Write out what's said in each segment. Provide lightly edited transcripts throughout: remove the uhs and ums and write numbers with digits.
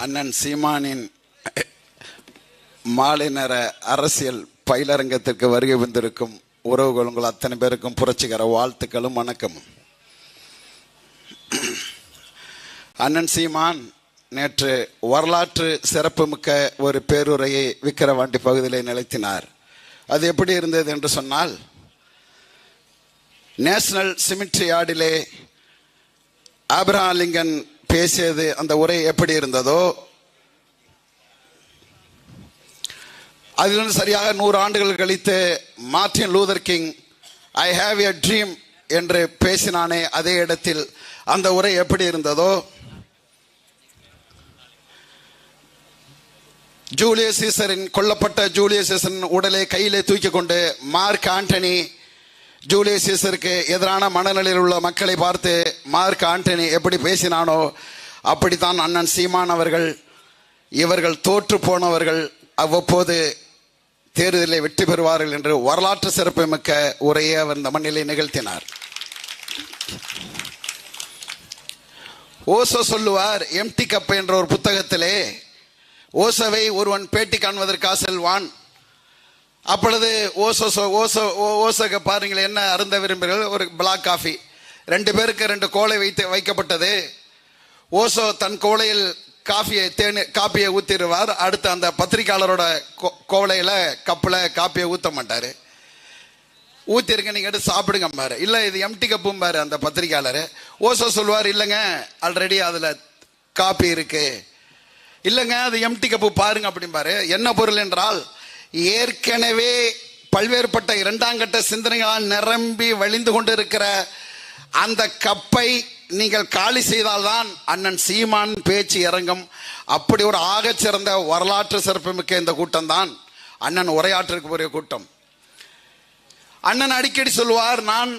அண்ணன் சீமானின் மாலை நேர அரசியல் பயிலரங்கத்திற்கு வருகை வந்திருக்கும் உறவுகள் உங்கள் அத்தனை பேருக்கும் புரட்சிகர வாழ்த்துக்களும் வணக்கமும். அண்ணன் சீமான் நேற்று வரலாற்று சிறப்புமிக்க ஒரு பேருரையை விக்கிரவாண்டி பகுதியில் நிகழ்த்தினார். அது எப்படி இருந்தது என்று சொன்னால், நேஷனல் சிமெட்ரி யார்டிலே ஆபிரகாம் லிங்கன் பேசியது அந்த உரை எப்படி இருந்ததோ, அதிலிருந்து சரியாக 100 ஆண்டுகள் கழித்து Martin Luther king I have a dream என்று பேசினானே, அதே இடத்தில் அந்த உரை எப்படி இருந்ததோ, ஜூலியஸ் சீசரின் கொல்லப்பட்ட ஜூலியஸ் சீசரின் உடலை கையிலே தூக்கி கொண்டு மார்க் ஆண்டனி ஜூலியஸ் சீசருக்கு எதிரான மனநிலையில் உள்ள மக்களை பார்த்து மார்க் ஆண்டனி எப்படி பேசினானோ, அப்படித்தான் அண்ணன் சீமான் அவர்கள், இவர்கள் தோற்று போனவர்கள் அவ்வப்போது தேர்தலில் வெற்றி பெறுவார்கள் என்று வரலாற்று சிறப்புமிக்க உரையை அவர் இந்த மண்ணிலே நிகழ்த்தினார். ஓசோ சொல்லுவார், எம்டி கப் என்ற ஒரு புத்தகத்திலே ஓசோவை ஒருவன் பேட்டி காண்பதற்காக செல்வான். அப்பொழுது ஓசோக்கு பாருங்கள் என்ன அருந்த விரும்புகிறீர்கள், ஒரு பிளாக் காஃபி, 2 பேருக்கு 2 கோலை வைக்கப்பட்டது. ஓசோ தன் கோலையில் காப்பியை ஊத்திடுவார். அடுத்து அந்த பத்திரிகையாளரோட கோலையில கப்பில் காப்பியை ஊற்ற மாட்டார். ஊத்திருக்க நீங்க எடுத்து சாப்பிடுங்க பாரு, இல்லை இது எம்டி கப்பும் பாரு அந்த பத்திரிகையாளர். ஓசோ சொல்லுவார், இல்லைங்க ஆல்ரெடி அதுல காப்பி இருக்கு, இல்லைங்க அது எம்டி கப்பு பாருங்க அப்படிம்பாரு. என்ன பொருள் என்றால், ஏற்கனவே பல்வேறுபட்ட 2ஆம் கட்ட சிந்தனைகளால் நிரம்பி வழிந்து கொண்டு இருக்கிற அந்த கப்பை நீங்கள் காலி செய்தால்தான் அண்ணன் சீமான் பேச்சு இறங்கும். அப்படி ஒரு ஆகச்சிறந்த வரலாற்று சிறப்புமிக்க இந்த கூட்டம் தான் அண்ணன் உரையாற்றுக்கு கூட்டம். அண்ணன் அடிக்கடி சொல்லுவார், நான்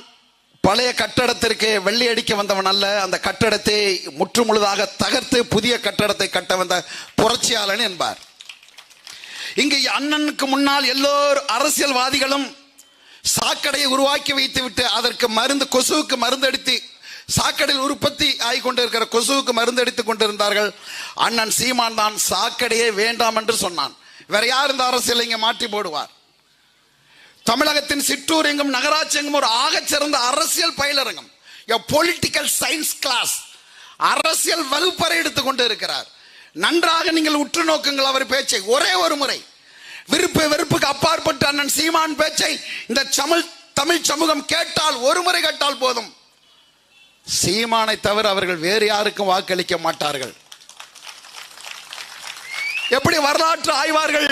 பழைய கட்டடத்திற்கு வெள்ளி அடிக்க வந்தவன் அல்ல, அந்த கட்டடத்தை முற்று முழுதாக தகர்த்து புதிய கட்டடத்தை கட்ட வந்த புரட்சியாளன் என்பார். இங்கு அண்ணனுக்கு முன்னால் எல்லோரும் அரசியல்வாதிகளும் சாக்கடையை உருவாக்கி வைத்து விட்டு அதற்கு மருந்து, கொசுவுக்கு மருந்து அடித்து சாக்கடையில் உற்பத்தி ஆகிக் கொண்டிருக்கிற கொசுவுக்கு மருந்து அடித்துக் கொண்டிருந்தார்கள். அண்ணன் சீமான் தான் சாக்கடையே வேண்டாம் என்று சொன்னான். வேற யார் இந்த அரசியல் இங்கே மாற்றி போடுவார்? தமிழகத்தின் சிற்றூர் எங்கும் நகராட்சி எங்கும் ஒரு ஆகச்சிறந்த அரசியல் பயிலரங்கம், பொலிட்டிக்கல் சயின்ஸ் கிளாஸ், அரசியல் வகுப்பறை எடுத்துக் கொண்டு இருக்கிறார். நன்றாக நீங்கள் உற்று நோக்குங்கள் அவர் பேச்சை. ஒரே ஒரு முறை விருப்பு வெறுப்புக்கு அப்பாற்பட்டு அண்ணன் சீமான் பேச்சை இந்த தமிழ் சமூகம் கேட்டால், ஒரு முறை கேட்டால் போதும், சீமானை தவிர அவர்கள் வேறு யாருக்கும் வாக்களிக்க மாட்டார்கள். எப்படி வரலாற்று ஆய்வார்கள்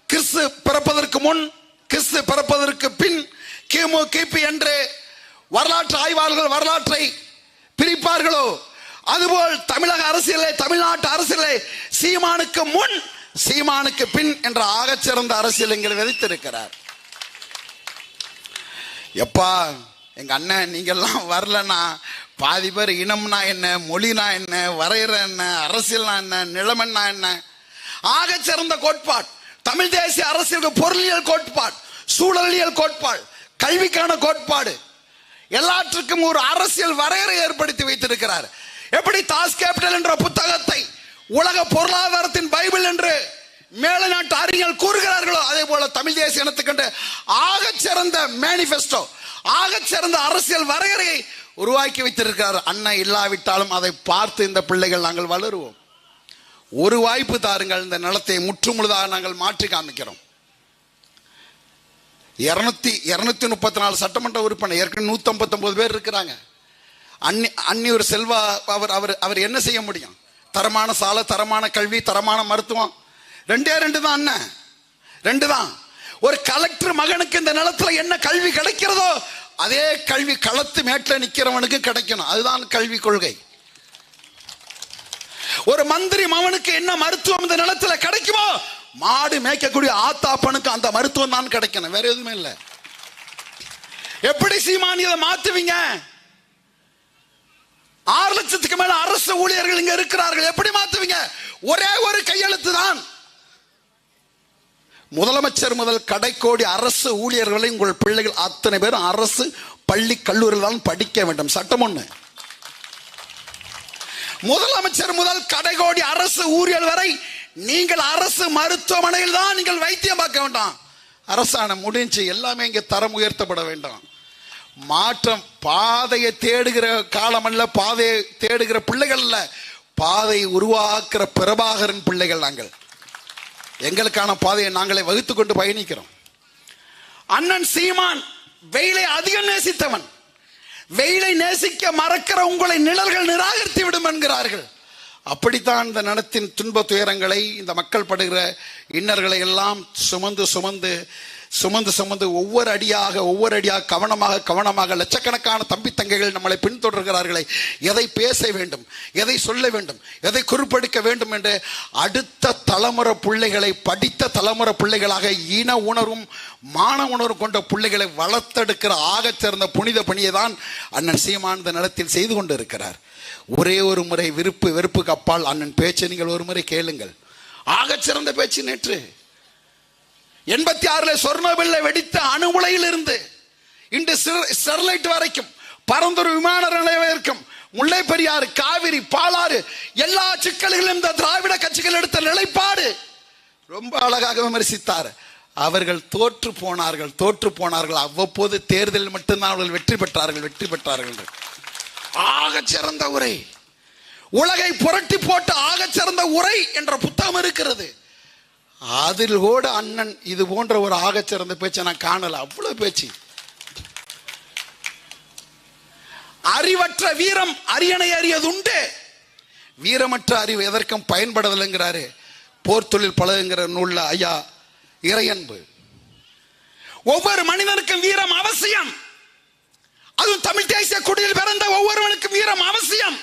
கிறிஸ்து பிறப்பதற்கு முன், கிறிஸ்து பிறப்பதற்கு பின், கிமு கிபி என்று வரலாற்று ஆய்வாளர்கள் வரலாற்றை பிரிப்பார்களோ, அதுபோல் தமிழக அரசியலே, தமிழ்நாட்டு அரசியலே சீமானுக்கு முன் சீமானுக்கு பின் என்ற ஆகச்சிறந்த அரசியல் எங்களை விதைத்திருக்கிறார். எப்பா எங்க அண்ணன் நீங்கெல்லாம் வரலன்னா பாதி பேர் இனம்னா என்ன, மொழினா என்ன, வரையற என்ன, அரசியல்னா என்ன, நிலமன்னா என்ன, ஆகச்சிறந்த கோட்பாடு தமிழ் தேசிய அரசியல், பொருளியல் கோட்பாடு, சூழலியல் கோட்பாடு, கல்விக்கான கோட்பாடு, எல்லாற்றுக்கும் ஒரு அரசியல் வரையறை ஏற்படுத்தி வைத்திருக்கிறார். எப்படி தாஸ் கேபிட்டல் என்ற புத்தகத்தை உலக பொருளாதாரத்தின் பைபிள் என்று மேல நாட்டு அறிஞர்கள் கூறுகிறார்களோ, அதே போல தமிழ் தேசிய இனத்துக்கு ஆகச்சிறந்த மேனிபெஸ்டோ, ஆகச்சிறந்த அரசியல் வரையறையை உருவாக்கி வைத்திருக்கிறார். அண்ணன் இல்லாவிட்டாலும் அதை பார்த்து இந்த பிள்ளைகள் நாங்கள் வளருவோம். ஒரு வாய்ப்பு தாருங்கள், இந்த நிலத்தை முற்று முழுதாக நாங்கள் மாற்றி காமிக்கிறோம். 234 சட்டமன்ற உறுப்பினர், ஏற்கனவே 159 பேர் இருக்கிறாங்க. அன்னி ஒரு செல்வா அவர் என்ன செய்ய முடியும்? தரமான சாலை, தரமான கல்வி, தரமான மருத்துவம், 2 தான் அண்ணன், 2 தான். ஒரு கலெக்டர் மகனுக்கு இந்த நிலத்துல என்ன கல்வி கிடைக்கிறதோ அதே கல்வி களத்து மேட்டில் நிக்கிறவனுக்கு கிடைக்கணும். அதுதான் கல்வி கொள்கை. ஒரு மந்திரி மகனுக்கு என்ன மருத்துவம் இந்த நிலத்துல கிடைக்குமோ, மாடு மேய்க்கக்கூடிய ஆத்தாப்பனுக்கு அந்த மருத்துவம் தான் கிடைக்கணும், வேற எதுவுமே இல்லை. எப்படி சீமானியதை மாத்துவீங்க? 6 லட்சத்துக்கு மேல அரசு ஊழியர்கள் இங்க இருக்கிறார்கள், எப்படி மாத்துவீங்க? ஒரே ஒரு கையெழுத்து தான். முதலமைச்சர் முதல் கடைக்கோடி அரசு ஊழியர்களை உங்கள் பிள்ளைகள் அத்தனை பேரும் அரசு பள்ளி கல்லூரியில் தான் படிக்க வேண்டும். சட்டம் ஒண்ணு. முதலமைச்சர் முதல் கடைகோடி அரசு ஊழியர் வரை நீங்கள் அரசு மருத்துவமனையில் தான் நீங்கள் வைத்தியம் பார்க்க வேண்டாம். அரசாணை முடிஞ்சு எல்லாமே இங்கே தரம் உயர்த்தப்பட வேண்டும். மாற்றம் பாதையை தேடுகிற காலம் அல்ல, பாதையை தேடுகிற பிள்ளைகள் அல்ல, பாதையை உருவாக்குற பிரபாகரன் பிள்ளைகள் நாங்கள். எங்களுக்கான பாதையை நாங்களே வகுத்து கொண்டு பயணிக்கிறோம். அண்ணன் சீமான் வெயிலை அதிகம் நேசித்தவன். வெயிலை நேசிக்க மறக்கிற உங்களை நிழல்கள் நிராகரித்து விடும் என்கிறார்கள். அப்படித்தான் இந்த நனத்தின் துன்ப துயரங்களை, இந்த மக்கள் படுகிற இன்னர்களை எல்லாம் சுமந்து சுமந்து சுமந்து சுமந்து ஒவ்வொரு அடியாக கவனமாக லட்சக்கணக்கான தம்பி தங்கைகள் நம்மளை பின்தொடர்கிறார்களே. எதை பேச வேண்டும், எதை சொல்ல வேண்டும், எதை குறிப்பெடுக்க வேண்டும் என்று அடுத்த தலைமுறை பிள்ளைகளை, படித்த தலைமுறை பிள்ளைகளாக இன உணர்வும் மான உணர்வும் கொண்ட பிள்ளைகளை வளர்த்தெடுக்கிற ஆகச் சிறந்த புனித பணியை தான் அண்ணன் சீமான் இந்த நிலத்தில் செய்து கொண்டு இருக்கிறார். ஒரே ஒரு முறை வெறுப்புக்கு அப்பால் அண்ணன் பேச்சை நீங்கள் ஒரு முறை கேளுங்கள். ஆகச் சிறந்த பேச்சு. நேற்று 86 சொர்ணோபில்லை வெடித்த அணுமுலையில் இருந்து இன்று ஸ்டெர்லைட் வரைக்கும், பரந்தூர் விமான நிலையம் வரைக்கும், முல்லை பெரியாறு, காவிரி, பாலாறு, எல்லா சிக்கல்களும் இந்த திராவிட கட்சிகள் எடுத்த நிலைப்பாடு ரொம்ப அழகாக விமர்சித்தார். அவர்கள் தோற்று போனார்கள். அவ்வப்போது தேர்தலில் மட்டும்தான் அவர்கள் வெற்றி பெற்றார்கள். ஆகச் சிறந்த உரை, உலகை புரட்டி போட்டு ஆகச் சிறந்த உரை என்ற புத்தகம் இருக்கிறது. அதில் கூட அண்ணன் இது போன்ற ஒரு ஆகச் சிறந்த பேச்சை நான் காணல. அவ்வளவு பேச்சு. அறிவற்ற வீரம் அரியணை அறியதுண்டு, வீரமற்ற அறிவு எதற்கும் பயன்படுதலைங்கிறாரு போர் தொழில் பழகுங்கிற நூல்ல ஐயா இறையன்பு. ஒவ்வொரு மனிதனுக்கும் வீரம் அவசியம். அதுவும் தமிழ் தேசிய குடியில் பிறந்த ஒவ்வொருவனுக்கும் வீரம் அவசியம்.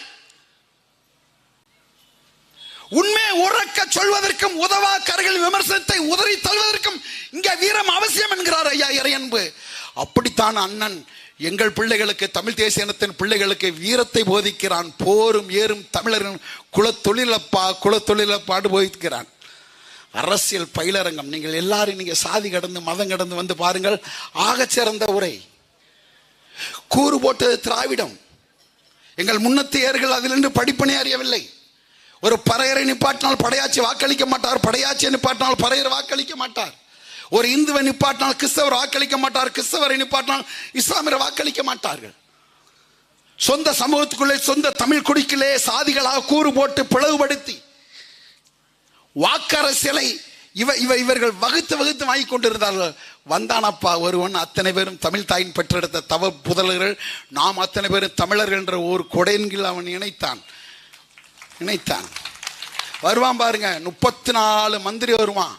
உண்மை உறக்க சொல்வதற்கும் உதவா கரைகள் விமர்சனத்தை உதறி தள்ளுவதற்கும் இங்க வீரம் அவசியம் என்கிறார் ஐயா இறையன்பு. அப்படித்தான் அண்ணன் எங்கள் பிள்ளைகளுக்கு, தமிழ் தேசிய இனத்தின் பிள்ளைகளுக்கு வீரத்தை போதிக்கிறான். போரும் ஏறும் தமிழரின் குலத்தொழிலப்பாடு போதிக்கிறான். அரசியல் பயிலரங்கம். நீங்கள் எல்லாரும் நீங்க சாதி கடந்து மதம் கடந்து வந்து பாருங்கள். ஆகச் சிறந்த உரை. கூறு போட்டது திராவிடம். எங்கள் முன்னத்தியர்கள் அதிலிருந்து படிப்பனே அறியவில்லை. ஒரு பறையரை நிப்பாட்டினால் படையாச்சி வாக்களிக்க மாட்டார், படையாச்சியை நிப்பாட்டினால் பறையர் வாக்களிக்க மாட்டார். ஒரு இந்துவை நிப்பாட்டினால் கிறிஸ்தவர் வாக்களிக்க மாட்டார், கிறிஸ்தவரை நிப்பாட்டினால் இஸ்லாமியர் வாக்களிக்க மாட்டார்கள். சொந்த சமூகத்துக்குள்ளே, சொந்த தமிழ் குடிக்குள்ளே சாதிகளாக கூறு போட்டு பிளவுபடுத்தி வாக்கரசியலை இவர்கள் வகுத்து வாங்கி கொண்டிருந்தார்கள். வந்தானப்பா ஒருவன், அத்தனை பேரும் தமிழ் தாயின் பெற்றெடுத்த தவ புதல்கள், நாம் அத்தனை பேரும் தமிழர்கள் என்ற ஒரு கொடையில் அவன் இணைத்தான். வருவான் பாருங்க. 34 மந்திரி வருவான்,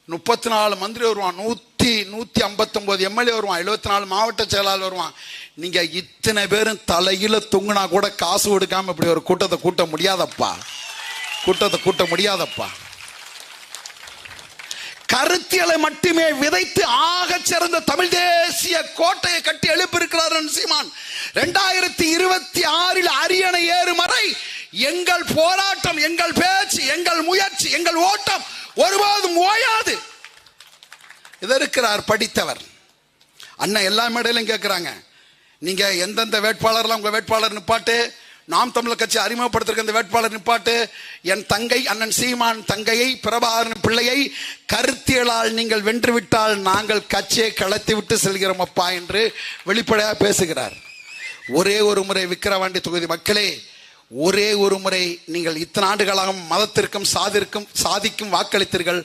159 எம்எல்ஏ வருவான், 74 மாவட்ட செயலாளர் வருவான். நீங்க இத்தனை பேரும் தலையில தொங்குனா கூட காசு கொடுக்காம இப்படி ஒரு கூட்டத்தை கூட்ட முடியாதப்பா. கருத்தியலை மட்டுமே விதைத்து ஆகச் சிறந்த தமிழ் தேசிய கோட்டையை கட்டி எழுப்பியிருக்கிறார் சீமான். 2026 அரியணை ஏறும் வரை எங்கள் போராட்டம், எங்கள் பேச்சு, எங்கள் முயற்சி, எங்கள் ஓட்டம் ஒருபோதும் ஓயாது. இருக்கிறார் படித்தவர் அண்ணன். எல்லா மேடையிலும் கேட்கிறாங்க, நீங்க எந்தெந்த வேட்பாளர்லாம் உங்க வேட்பாளர் நிப்பாட்டு, நாம் தமிழர் கட்சி அறிமுகப்படுத்திருக்க இந்த வேட்பாளர் நிப்பாட்டு. என் தங்கை அண்ணன் சீமான் தங்கையை, பிரபாகரன் பிள்ளையை கருத்தியலால் நீங்கள் வென்றுவிட்டால் நாங்கள் கட்சியை கலத்தி விட்டு செல்கிறோம் அப்பா என்று வெளிப்படையாக பேசுகிறார். ஒரே ஒரு முறை விக்கிரவாண்டி தொகுதி மக்களே, ஒரே ஒரு முறை நீங்கள் இத்தனை ஆண்டுகளாக மதத்திற்கும் சாதிக்கும் வாக்களித்தீர்கள்.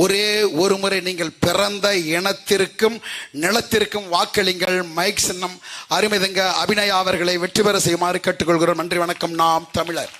ஒரே ஒரு முறை நீங்கள் பிறந்த இனத்திற்கும் நிலத்திற்கும் வாக்களிங்கள். மைக் சின்னம் அருமைதங்க அபிநயா அவர்களை வெற்றி பெற செய்யுமாறு கேட்டுக்கொள்கிறோம். நன்றி, வணக்கம். நாம் தமிழர்.